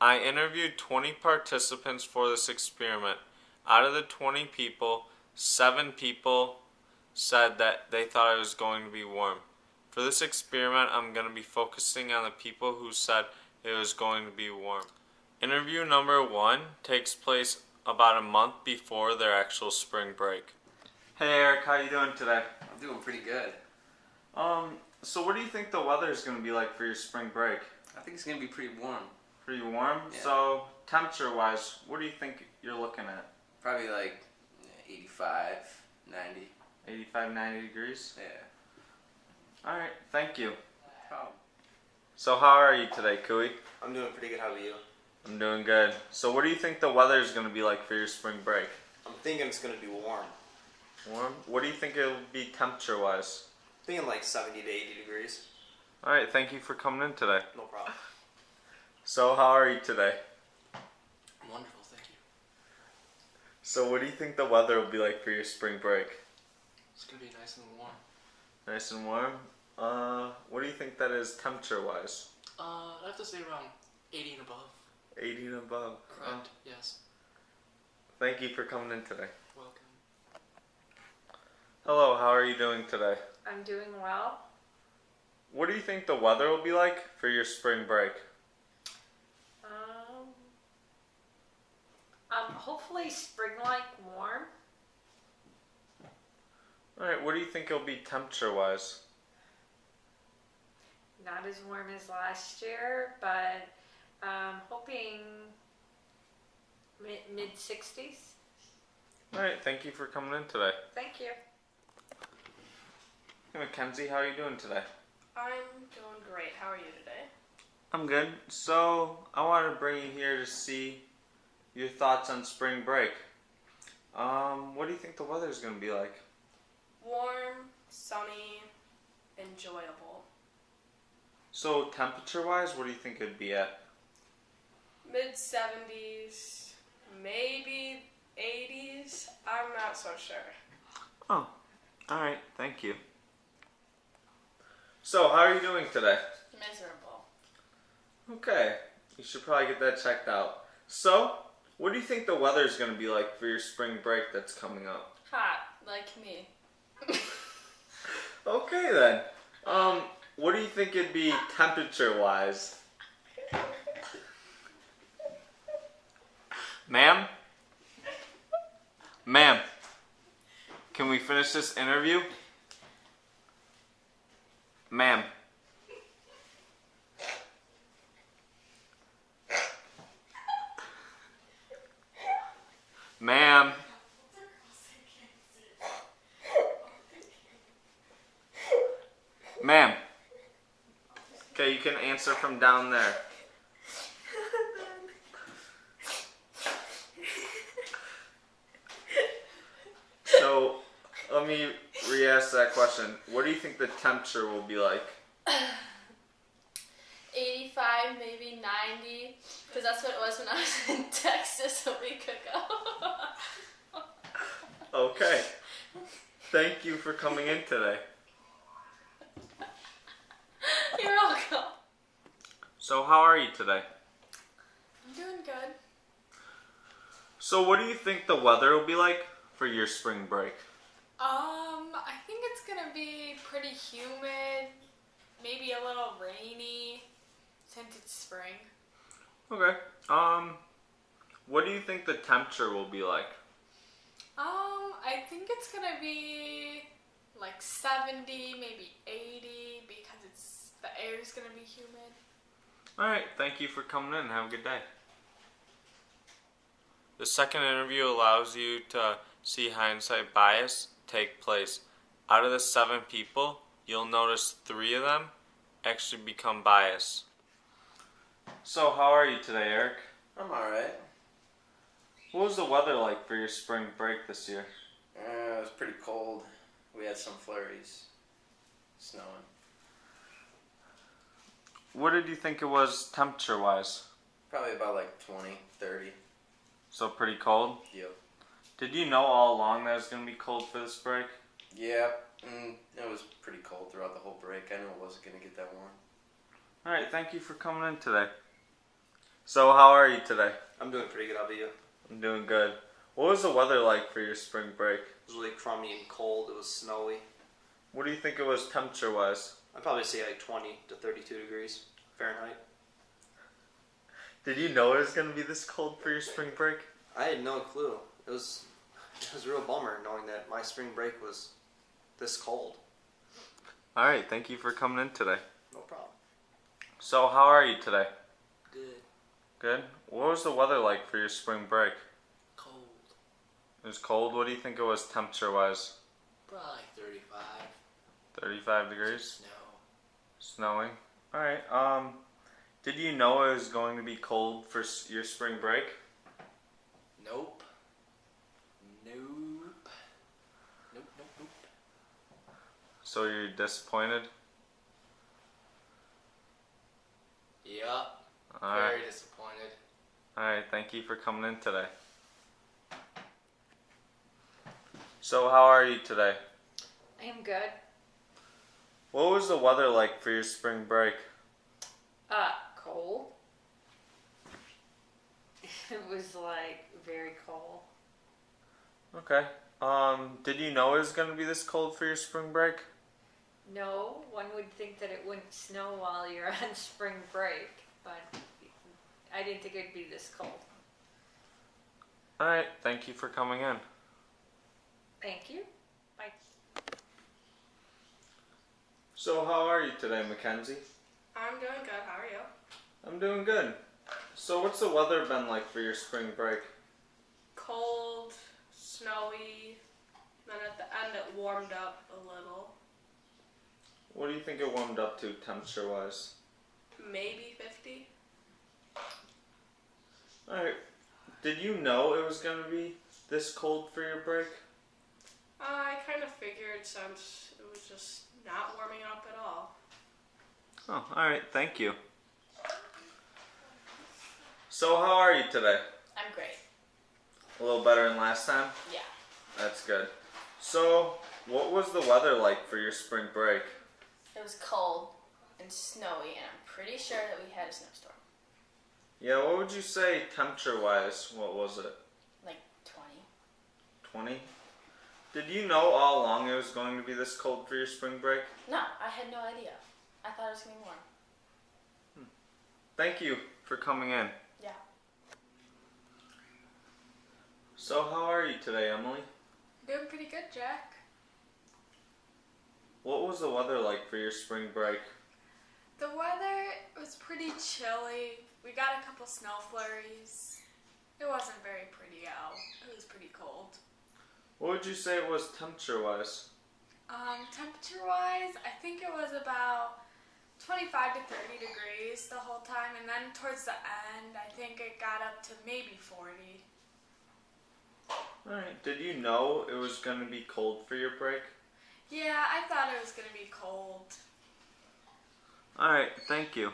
I interviewed 20 participants for this experiment. Out of the 20 people, 7 people said that they thought it was going to be warm. For this experiment, I'm going to be focusing on the people who said it was going to be warm. Interview number 1 takes place about a month before their actual spring break. Hey Eric, how you doing today? I'm doing pretty good. So what do you think the weather is going to be like for your spring break? I think it's going to be pretty warm. Pretty warm? Yeah. So temperature-wise, what do you think you're looking at? Probably like 85, 90. 85, 90 degrees? Yeah. Alright, thank you. No problem. So how are you today, Kui? I'm doing pretty good. How about you? I'm doing good. So what do you think the weather is going to be like for your spring break? I'm thinking it's going to be warm. Warm? What do you think it'll be temperature-wise? I'm thinking like 70 to 80 degrees. Alright, thank you for coming in today. No problem. So how are you today? Wonderful, thank you. So what do you think the weather will be like for your spring break? It's going to be nice and warm. Nice and warm? What do you think that is temperature-wise? I have to say around 80 and above. 80 and above. Correct, yes. Thank you for coming in today. Welcome. Hello, how are you doing today? I'm doing well. What do you think the weather will be like for your spring break? Hopefully spring-like warm. Alright, what do you think it'll be temperature-wise? Not as warm as last year, but hoping mid-60s. Alright, thank you for coming in today. Thank you. Hey Mackenzie, how are you doing today? I'm doing great. How are you today? I'm good. So, I wanted to bring you here to see your thoughts on spring break. What do you think the weather is going to be like? Warm, sunny, enjoyable. So, temperature-wise, what do you think it'd be at? Mid-70s, maybe 80s. I'm not so sure. Oh, alright, thank you. So, how are you doing today? Miserable. Okay, you should probably get that checked out. So, what do you think the weather is going to be like for your spring break that's coming up? Hot, like me. Okay then. What do you think it'd be temperature-wise? Ma'am? Ma'am, can we finish this interview? Ma'am. Ma'am. Ma'am. Okay, you can answer from down there. So, let me re-ask that question. What do you think the temperature will be like? 85, maybe 90, because that's what it was when I was in Texas a week ago. Okay. Thank you for coming in today. You're welcome. So how are you today? I'm doing good. So what do you think the weather will be like for your spring break? I think it's gonna be pretty humid, maybe a little rainy, since it's spring. Okay. What do you think the temperature will be like? I think it's gonna be like 70, maybe 80, because the air's gonna be humid. Alright, thank you for coming in. Have a good day. The second interview allows you to see hindsight bias take place. Out of the 7 people, you'll notice 3 of them actually become biased. So how are you today, Eric? I'm alright. What was the weather like for your spring break this year? It was pretty cold. We had some flurries. Snowing. What did you think it was temperature-wise? Probably about like 20, 30. So pretty cold? Yep. Did you know all along that it was going to be cold for this break? Yeah, it was pretty cold throughout the whole break. I knew it wasn't going to get that warm. Alright, thank you for coming in today. So how are you today? I'm doing pretty good. How about you? It I'm doing good. What was the weather like for your spring break? was really crummy and cold. It was snowy. What do you think it was temperature-wise? I'd probably say like 20 to 32 degrees Fahrenheit. Did you know it was going to be this cold for your spring break? I had no clue. It was a real bummer knowing that my spring break was this cold. Alright, thank you for coming in today. No problem. So how are you today? Good. Good. What was the weather like for your spring break? Cold. It was cold. What do you think it was temperature-wise? Probably like 35. 35 degrees? Snow. Snowing? Alright, did you know it was going to be cold for your spring break? Nope. Nope. Nope, nope, nope. So you're disappointed? Yup. Alright. Very disappointed. Alright, thank you for coming in today. So how are you today? I am good. What was the weather like for your spring break? Cold. It was like very cold. Okay. Did you know it was going to be this cold for your spring break? No, one would think that it wouldn't snow while you're on spring break, but I didn't think it'd be this cold. Alright, thank you for coming in. Thank you. Bye. So how are you today, Mackenzie? I'm doing good. How are you? I'm doing good. So what's the weather been like for your spring break? Cold, snowy. Then at the end it warmed up a little. What do you think it warmed up to temperature-wise? Maybe 50. Alright. Did you know it was going to be this cold for your break? I kind of figured since it was just not warming up at all. Oh, alright, thank you. So how are you today? I'm great. A little better than last time? Yeah. That's good. So, what was the weather like for your spring break? It was cold and snowy, and I'm pretty sure that we had a snowstorm. Yeah, what would you say temperature-wise? What was it? Like 20. 20? Did you know all along it was going to be this cold for your spring break? No, I had no idea. I thought it was going to be warm. Thank you for coming in. Yeah. So how are you today, Emily? Doing pretty good, Jack. What was the weather like for your spring break? The weather was pretty chilly. We got a couple snow flurries. It wasn't very pretty out. It was pretty cold. What would you say it was temperature-wise? Temperature-wise, I think it was about 25 to 30 degrees the whole time, and then towards the end, I think it got up to maybe 40. Alright, did you know it was going to be cold for your break? Yeah, I thought it was going to be cold. Alright, thank you.